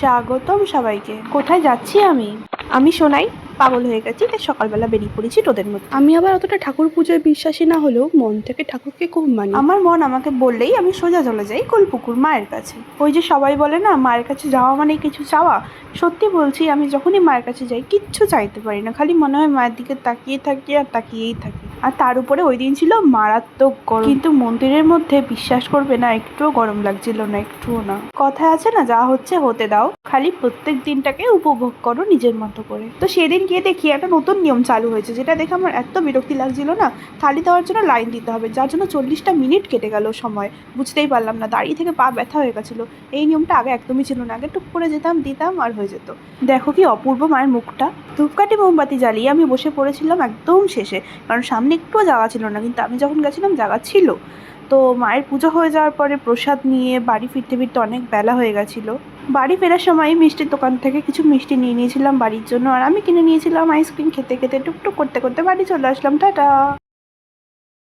স্বাগতম সবাইকে। কোথায় যাচ্ছি আমি সোনাই পাগল হয়ে গেছি, তাই সকালবেলা বেরিয়ে পড়েছি তোদের মধ্যে। আমি আবার অতটা ঠাকুর পুজোয় বিশ্বাসী না হলেও মন থেকে ঠাকুরকে খুব মানি। আমার মন আমাকে বললেই আমি সোজা চলে যাই কোলপুকুর মায়ের কাছে। ওই যে সবাই বলে না, মায়ের কাছে যাওয়া মানে কিছু চাওয়া। সত্যি বলছি, আমি যখনই মায়ের কাছে যাই কিচ্ছু চাইতে পারি না, খালি মনে হয় মায়ের দিকে তাকিয়ে থাকি আর তাকিয়েই থাকি। আর তার উপরে ওই দিন ছিল মারাত্মক গরম, কিন্তু মন্দিরের মধ্যে বিশ্বাস করবে না, একটুও গরম লাগছিল না, একটুও না। কথায় আছে না, যা হচ্ছে হতে দাও, খালি প্রত্যেক দিনটাকে উপভোগ করো নিজের মতো করে। তো সেদিন গিয়ে দেখি একটা নতুন নিয়ম চালু হয়েছে, যেটা দেখে আমার এত বিরক্তি লাগছিল না। থালি দেওয়ার জন্য লাইন দিতে হবে, যার জন্য 40টা মিনিট কেটে গেল সময়, বুঝতেই পারলাম না, দাঁড়িয়ে থেকে পা ব্যথা হয়ে গেছিলো। এই নিয়মটা আগে একদমই ছিল না, আগে টুক করে যেতাম, দিতাম আর হয়ে যেত। দেখো কি অপূর্ব মায়ের মুখটা। ধূপকাঠি মোমবাতি জ্বালিয়ে আমি বসে পড়েছিলাম একদম শেষে, কারণ সামনে একটুও জায়গা ছিল না, কিন্তু আমি যখন গেছিলাম জায়গা ছিল। তো মায়ের পুজো হয়ে যাওয়ার পরে প্রসাদ নিয়ে বাড়ি ফিরতে ফিরতে অনেক বেলা হয়ে গেছিলো। বাড়ি ফেরার সময় মিষ্টির দোকান থেকে কিছু মিষ্টি নিয়ে নিয়েছিলাম বাড়ির জন্য, আর আমি কিনে নিয়েছিলাম আইসক্রিম। খেতে খেতে টুকটুক করতে করতে বাড়ি চলে আসলাম। টাটা।